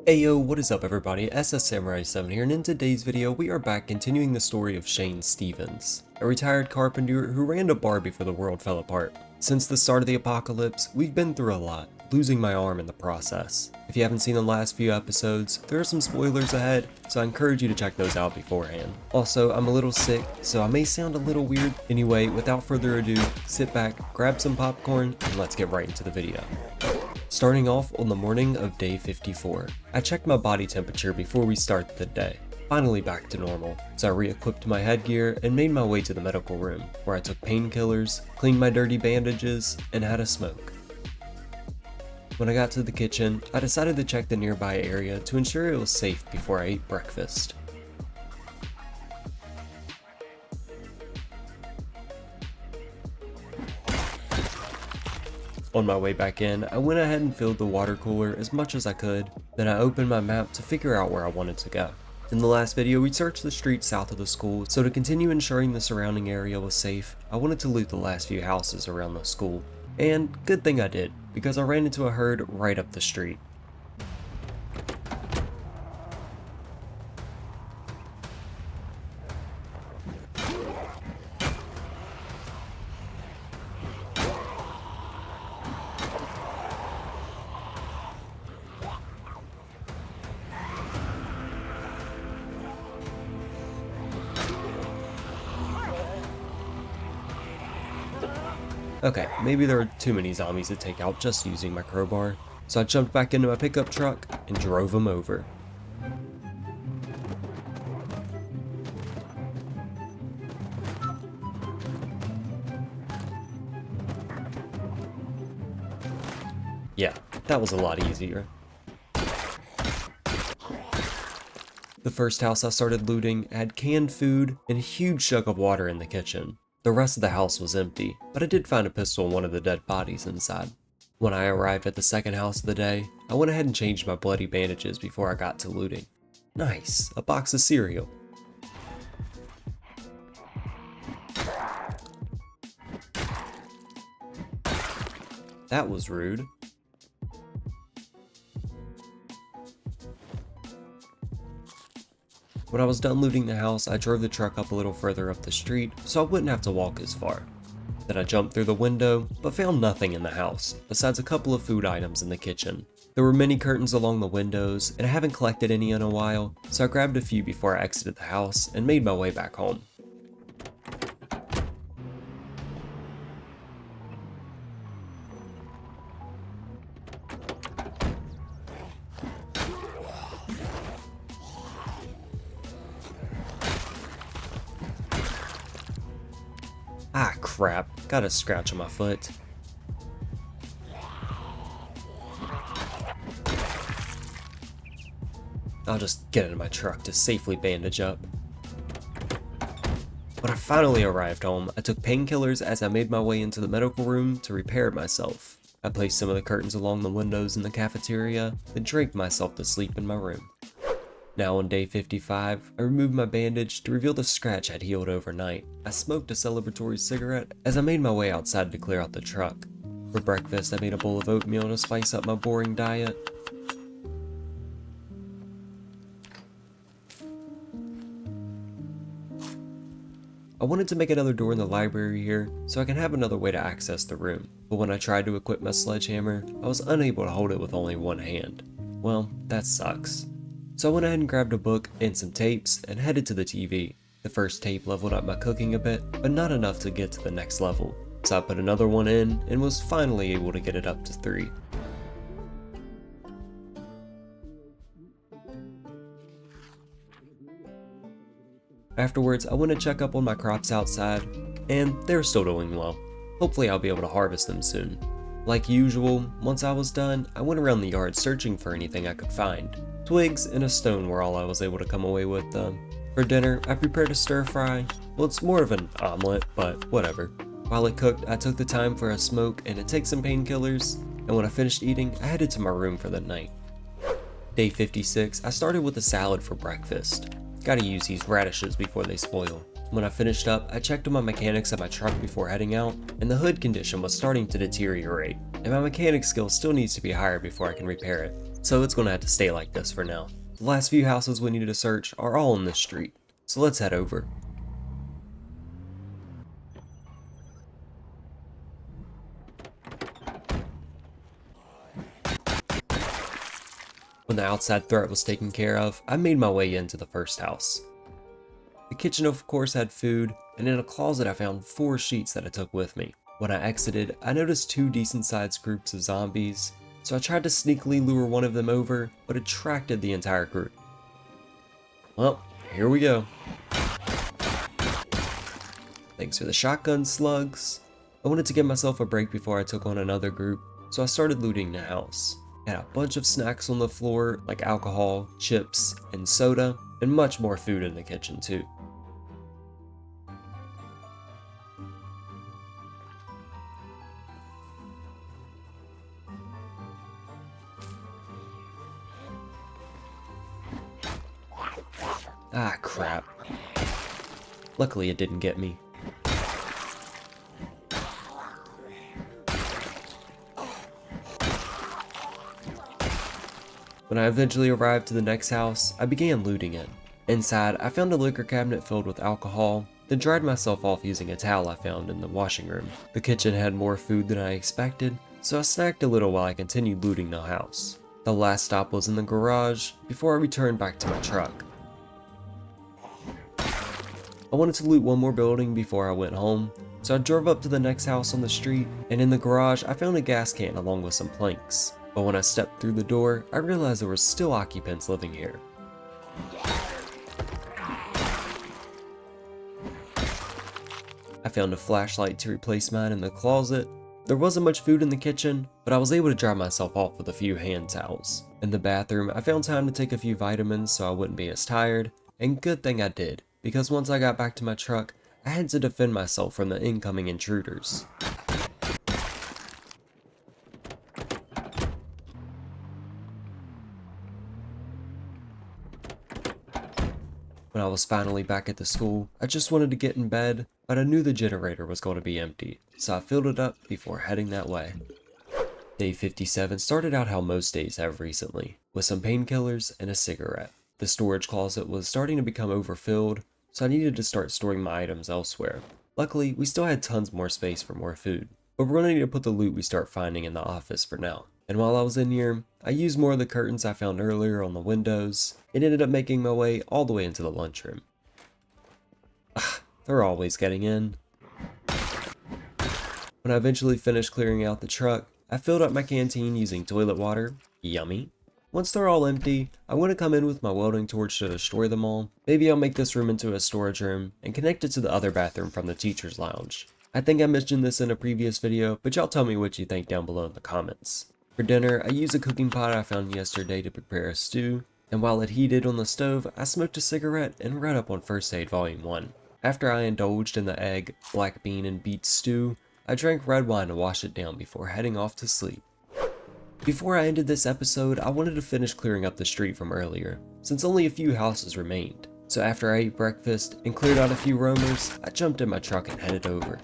Ayo, what is up everybody, SS Samurai 7 here, and in today's video we are back continuing the story of Shane Stevens, a retired carpenter who ran a bar before the world fell apart. Since the start of the apocalypse, we've been through a lot, losing my arm in the process. If you haven't seen the last few episodes, there are some spoilers ahead, so I encourage you to check those out beforehand. Also, I'm a little sick, so I may sound a little weird. Anyway, without further ado, sit back, grab some popcorn, and let's get right into the video. Starting off on the morning of day 54, I checked my body temperature before we start the day. Finally back to normal, so I re-equipped my headgear and made my way to the medical room, where I took painkillers, cleaned my dirty bandages, and had a smoke. When I got to the kitchen, I decided to check the nearby area to ensure it was safe before I ate breakfast. On my way back in, I went ahead and filled the water cooler as much as I could, then I opened my map to figure out where I wanted to go. In the last video, we searched the street south of the school, so to continue ensuring the surrounding area was safe, I wanted to loot the last few houses around the school. And good thing I did, because I ran into a herd right up the street. Okay, maybe there are too many zombies to take out just using my crowbar, so I jumped back into my pickup truck and drove them over. Yeah, that was a lot easier. The first house I started looting had canned food and a huge jug of water in the kitchen. The rest of the house was empty, but I did find a pistol and one of the dead bodies inside. When I arrived at the second house of the day, I went ahead and changed my bloody bandages before I got to looting. Nice, a box of cereal. That was rude. When I was done looting the house, I drove the truck up a little further up the street so I wouldn't have to walk as far. Then I jumped through the window, but found nothing in the house, besides a couple of food items in the kitchen. There were many curtains along the windows, and I haven't collected any in a while, so I grabbed a few before I exited the house and made my way back home. Ah crap, got a scratch on my foot. I'll just get into my truck to safely bandage up. When I finally arrived home, I took painkillers as I made my way into the medical room to repair myself. I placed some of the curtains along the windows in the cafeteria, then drank myself to sleep in my room. Now on day 55, I removed my bandage to reveal the scratch had healed overnight. I smoked a celebratory cigarette as I made my way outside to clear out the truck. For breakfast, I made a bowl of oatmeal to spice up my boring diet. I wanted to make another door in the library here so I can have another way to access the room, but when I tried to equip my sledgehammer, I was unable to hold it with only one hand. Well, that sucks. So I went ahead and grabbed a book and some tapes and headed to the TV. The first tape leveled up my cooking a bit, but not enough to get to the next level. So I put another one in and was finally able to get it up to 3. Afterwards, I went to check up on my crops outside, and they're still doing well. Hopefully I'll be able to harvest them soon. Like usual, once I was done, I went around the yard searching for anything I could find. Twigs and a stone were all I was able to come away with. For dinner, I prepared a stir fry. Well, it's more of an omelet, but whatever. While it cooked, I took the time for a smoke and to take some painkillers, and when I finished eating, I headed to my room for the night. Day 56, I started with a salad for breakfast. Gotta use these radishes before they spoil. When I finished up, I checked on my mechanics at my truck before heading out, and the hood condition was starting to deteriorate, and my mechanic skill still needs to be higher before I can repair it. so it's gonna have to stay like this for now. The last few houses we need to search are all in this street, so let's head over. When the outside threat was taken care of, I made my way into the first house. The kitchen of course had food, and in a closet I found 4 sheets that I took with me. When I exited, I noticed 2 decent sized groups of zombies, so I tried to sneakily lure one of them over, but attracted the entire group. Well, here we go. Thanks for the shotgun slugs. I wanted to give myself a break before I took on another group, so I started looting the house. I had a bunch of snacks on the floor, like alcohol, chips, and soda, and much more food in the kitchen too. Ah, crap. Luckily it didn't get me. When I eventually arrived to the next house, I began looting it. Inside, I found a liquor cabinet filled with alcohol, then dried myself off using a towel I found in the washing room. The kitchen had more food than I expected, so I snacked a little while I continued looting the house. The last stop was in the garage, before I returned back to my truck. I wanted to loot one more building before I went home, so I drove up to the next house on the street, and in the garage I found a gas can along with some planks. But when I stepped through the door, I realized there were still occupants living here. I found a flashlight to replace mine in the closet. There wasn't much food in the kitchen, but I was able to dry myself off with a few hand towels. In the bathroom, I found time to take a few vitamins so I wouldn't be as tired, and good thing I did, because once I got back to my truck, I had to defend myself from the incoming intruders. When I was finally back at the school, I just wanted to get in bed, but I knew the generator was going to be empty, so I filled it up before heading that way. Day 57 started out how most days have recently, with some painkillers and a cigarette. The storage closet was starting to become overfilled, so I needed to start storing my items elsewhere. Luckily, we still had tons more space for more food, but we're going to need to put the loot we start finding in the office for now. And while I was in here, I used more of the curtains I found earlier on the windows, and ended up making my way all the way into the lunchroom. They're always getting in. When I eventually finished clearing out the truck, I filled up my canteen using toilet water. Yummy. Once they're all empty, I'm going to come in with my welding torch to destroy them all. Maybe I'll make this room into a storage room and connect it to the other bathroom from the teacher's lounge. I think I mentioned this in a previous video, but y'all tell me what you think down below in the comments. For dinner, I used a cooking pot I found yesterday to prepare a stew, and while it heated on the stove, I smoked a cigarette and read up on First Aid Volume 1. After I indulged in the egg, black bean, and beet stew, I drank red wine to wash it down before heading off to sleep. Before I ended this episode, I wanted to finish clearing up the street from earlier, since only a few houses remained. So after I ate breakfast and cleared out a few roamers, I jumped in my truck and headed over.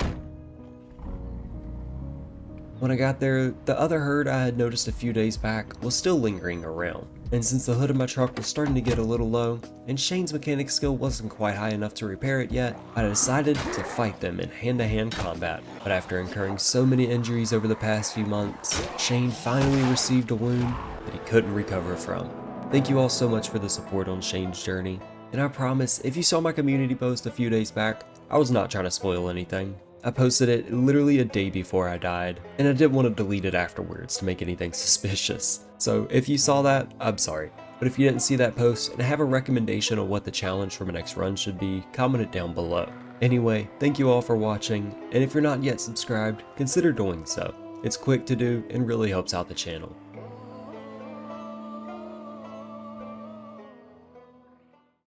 When I got there, the other herd I had noticed a few days back was still lingering around, and since the hood of my truck was starting to get a little low, and Shane's mechanic skill wasn't quite high enough to repair it yet, I decided to fight them in hand-to-hand combat. But after incurring so many injuries over the past few months, Shane finally received a wound that he couldn't recover from. Thank you all so much for the support on Shane's journey, and I promise, if you saw my community post a few days back, I was not trying to spoil anything. I posted it literally a day before I died, and I didn't want to delete it afterwards to make anything suspicious. So if you saw that, I'm sorry. But if you didn't see that post and have a recommendation on what the challenge for my next run should be, comment it down below. Anyway, thank you all for watching, and if you're not yet subscribed, consider doing so. It's quick to do and really helps out the channel.